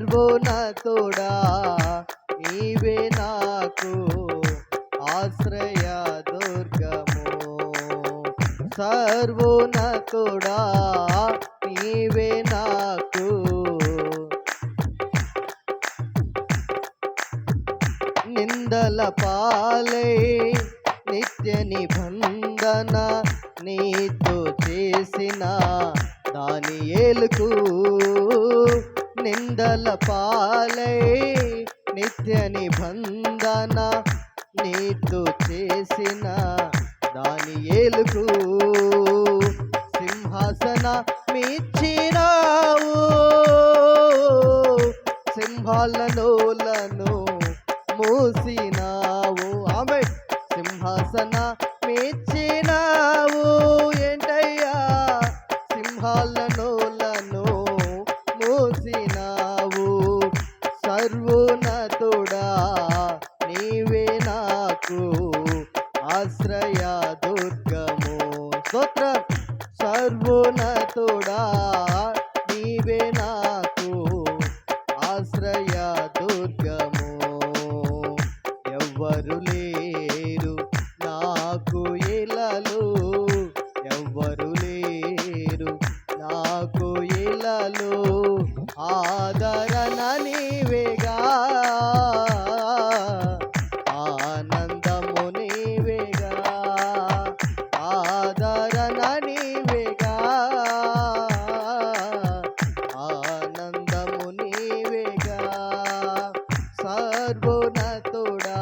సర్వోన్నతుడా నీవే నాకు ఆశ్రయ దుర్గము. సర్వోన్నతుడా నీవే నాకు నిందల పాలై నిత్య నిబంధన నీతో చేసిన దానియేలుకు. నిందల పాలై నిత్య నిబంధన నీతో చేసిన దానియేలుకు సింహాసన మిచ్చినావు. సింహాల నోలను మూసినావు. ఆమె సింహాసన మెచ్చినావు. ఏంటయ్యా సింహాల నోలను మూసినావు. సర్వోన్నతుడా నీవే నాకు ఆశ్రయ దుర్గము. స్తోత్రం. సర్వోన్నతుడా నీవే నాకు ఆశ్రయ దుర్గము. ఎవ్వరు లేరు నాకు ఇలాలు, ఎవ్వరు లేరు నాకు ఇలాలు. ఆదరణ నీవేగా, ఆనందము నీవేగా, ఆదరణ నీవేగా, ఆనందము నీవేగా. సర్వోన్నతుడా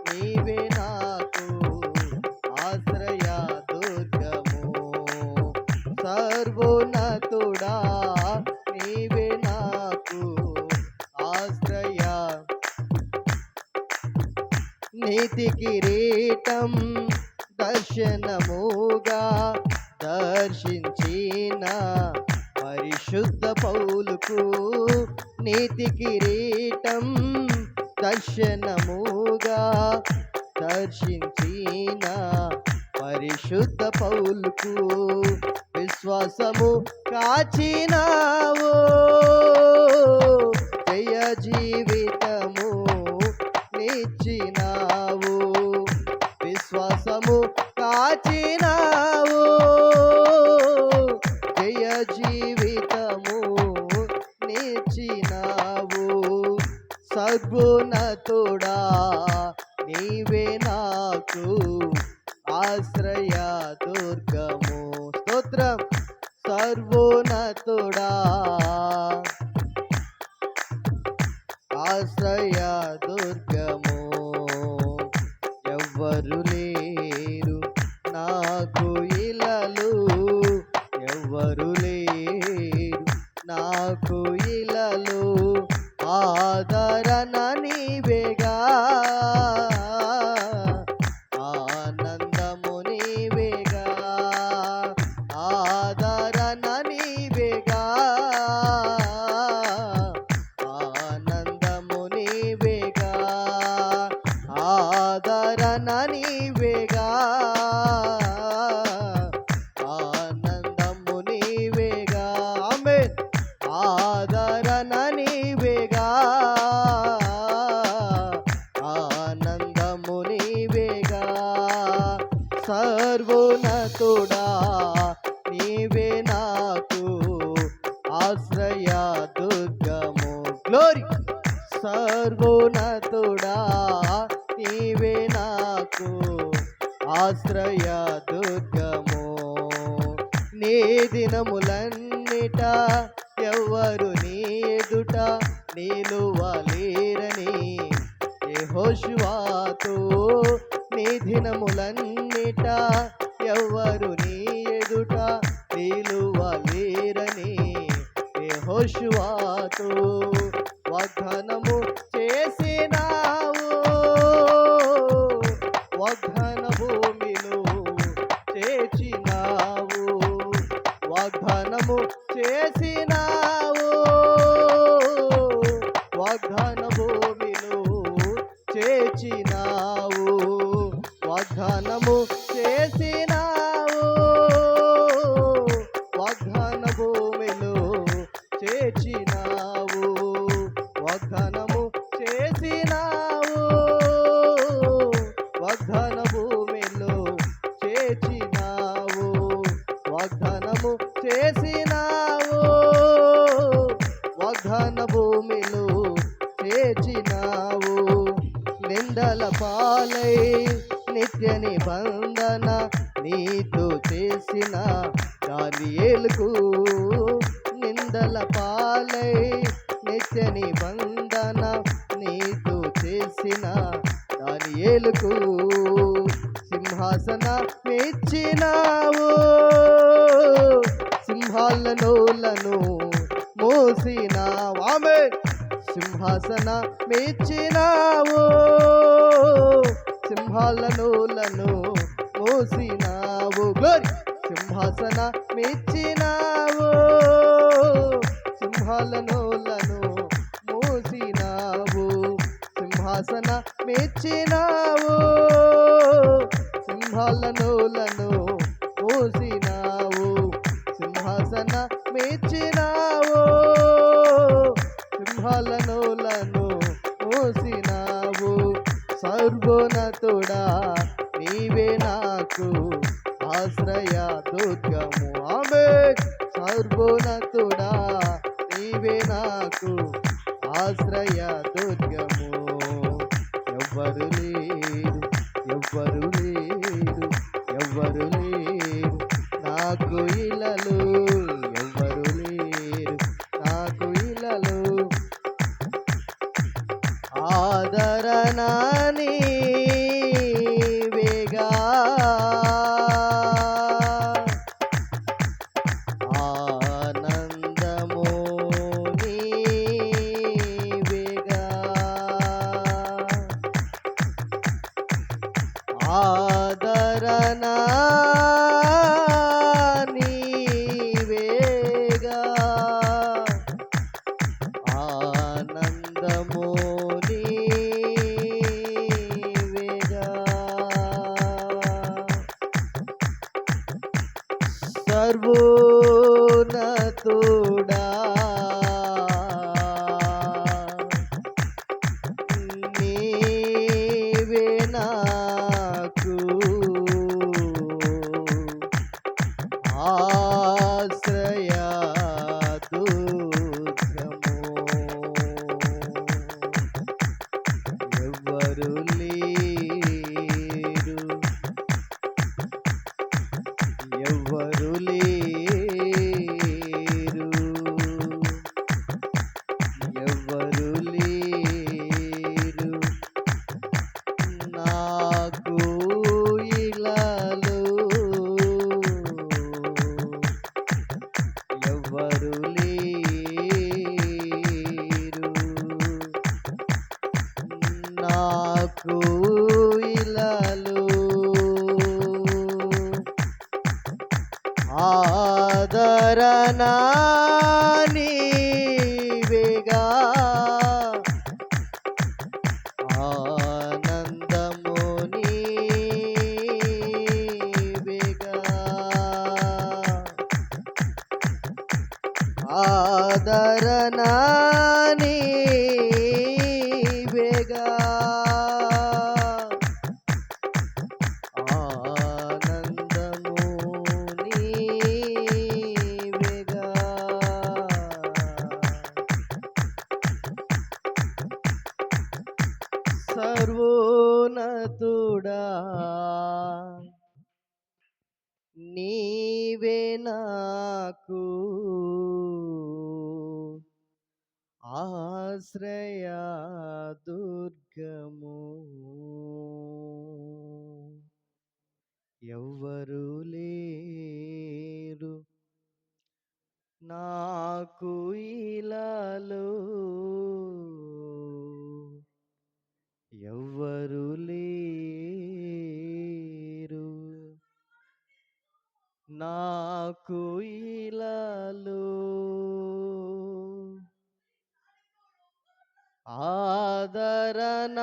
నీవే నాకు ఆశ్రయ దుర్గము. సర్వోన్నతుడా నీవే నాకు ఆశ్రయ. నీతి కిరీటం దర్శనముగా దర్శించిన పరిశుద్ధ పౌలుకు. నీతి కిరీటం దర్శనముగా దర్శించిన పరిశుద్ధ పౌలుకు విశ్వాసము కాచినావు. జయ జీవితము నిచ్చినావు. విశ్వాసము కాచినావు. జయ జీవితము నిచ్చినావు. సర్వోన్నతుడా నీవే నాకు ఆశ్రయ దుర్గము. స్తోత్రం. సర్వోన్నతుడా ఆశ్రయ దుర్గము. ఎవ్వరు లేరు నాకు ఇలాలు, ఎవ్వరు లేరు నాకు ఇలాలు. ఆదరణ నీవేగా, ఆనందము నీవేగా, ఆదరణ నీవేగా, ఆనందము నీవేగా, ఆదరణ నీవేగా, ఆనందము నీవేగా. ఆమేన్. ఆదరణ నీవేగా, ఆనందము నీవేగా. సర్వోన్నతుడా నీవే నాకు ఆశ్రయ దుర్గము. గ్లోరీ. సర్వోన్నతుడా నీవే నాకు ఆశ్రయ దుర్గము. నీ దినములన్నిట ఎవ్వరు నీ ఎదుట నిలువలేరని యెహోషువతో. నీ దినములన్నిట ఎవ్వరు నీ ఎదుట నిలువలేరని యెహోషువతో వాగ్దానము చేసినావు. వాగ్దాన భూమిలో చేర్చినావు. వాగ్దానము చేసినావు. వాగ్దాన భూమిలో చేర్చినావు. వాగ్దానము చేసినావు. వాగ్దాన భూమిలో చేర్చినావు. వాగ్దానము చేసినావు, వాగ్దాన భూమిలో చేర్చినావు. నిందల పాలై నిత్య నిబంధన నీతో చేసిన దానియేలుకు, నిందల పాలై నిత్య నిబంధన నీతో చేసిన దానియేలుకు సింహాసన మెచ్చినావు, సింహాల నోలను మోసినావు. ఆమేన్. సింహాసన మెచ్చినావు, సింహాల నోలను మోసినావు. గ్లోరీ. సింహాసన మెచ్చినావు, సింహాల నోలను మోసినావు. సింహాసన మెచ్చినావు, సింహాల నోలను మోసినావు. సింహాసన మెచ్చినావు, సింహాల నోలను మోసినావు. సర్వోన్నతుడా నీవే నాకు ఆశ్రయ దుర్గము. ఆమేన్. సర్వోన్నతుడా నీవే నాకు ఆశ్రయ దుర్గము. ఎవ్వరు లేరు, ఎవ్వరు లేరు, ఎవ్వరు లేరు నాకు ఇలలు, ఎవ్వరు లేరు నాకు ఇలలు. ఆదరణ నీవేగా, ఆనందము నీవేగా, ఆదరణ నీవేగా, ఆనందము నీవేగా. సర్వోన్నతుడా నీవే నాకు ఆశ్రయ దుర్గము. ఎవ్వరు లేరు, ఎవ్వరు లేరు, ఎవ్వరు లేరు నాకు ఇలలు, ఎవ్వరు లేరు నాకు ఇలలు. ఆదరణ నీవేగా, ఆనందము నీవేగా, ఆదరణ నీవేగా, ఆనందము నీవేగా. సర్వోన్నతుడా నీవే నాకు ఆశ్రయ దుర్గము. ఎవ్వరు లేరు నాకు ఇలాలు, ఎవ్వరు లేరు నాకు ఇలాలు. ఆదరణ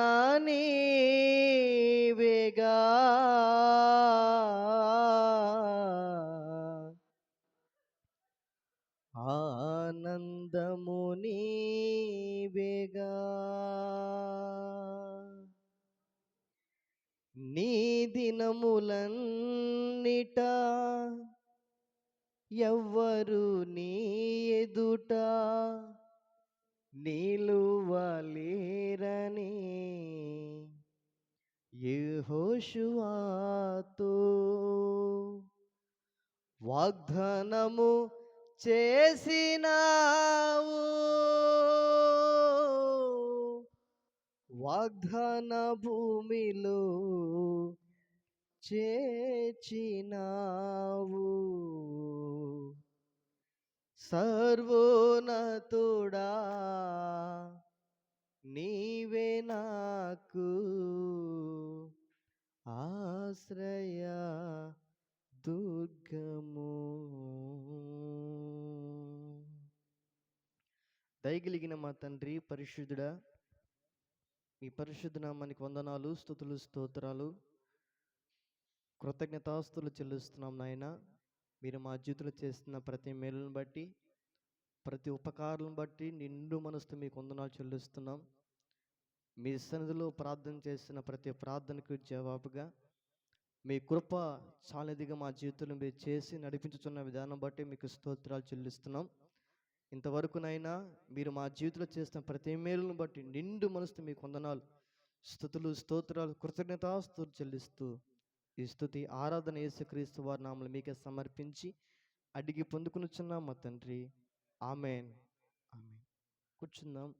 నీవేగా, ఆనందము నీవేగా. నీ దినములన్నిట ఎవ్వరు నీ ఎదుట నిలువలేరని యెహోషువతో వాగ్దానము చేసినావు. వాగ్దాన భూమిలో చేర్చినావు. సర్వోన్నతుడా నీవే నాకు ఆశ్రయ దుర్గము. దయగలిగిన మా తండ్రి పరిశుద్ధుడా, మీ పరిశుద్ధ నామానికి వందనాలు, స్తుతులు, స్తోత్రాలు, కృతజ్ఞతాస్తులు చెల్లిస్తున్నాం నాయన. మీరు మా జీవితంలో చేస్తున్న ప్రతి మేలును బట్టి, ప్రతి ఉపకారాలను బట్టి నిండు మనసుతో మీకు వందనాలు చెల్లిస్తున్నాం. మీ సన్నిధిలో ప్రార్థన చేసిన ప్రతి ప్రార్థనకు జవాబుగా మీ కృప చాలదిగా మా జీవితంలో మీరు చేసి నడిపించుతున్న విధానం బట్టి మీకు స్తోత్రాలు చెల్లిస్తున్నాం. ఇంతవరకునైనా మీరు మా జీవితంలో చేస్తున్న ప్రతి మేలును బట్టి నిండు మనసుతో మీకు వందనాలు, స్తుతులు, స్తోత్రాలు, కృతజ్ఞతాస్తుతులు చెల్లిస్తూ ఈ స్తుతి ఆరాధన యేసుక్రీస్తు వారి నామములో మీకే సమర్పించి అడిగి పొందుకునిచున్నాం మా తండ్రి. ఆమెన్. ఆమెన్. కూర్చుందాం.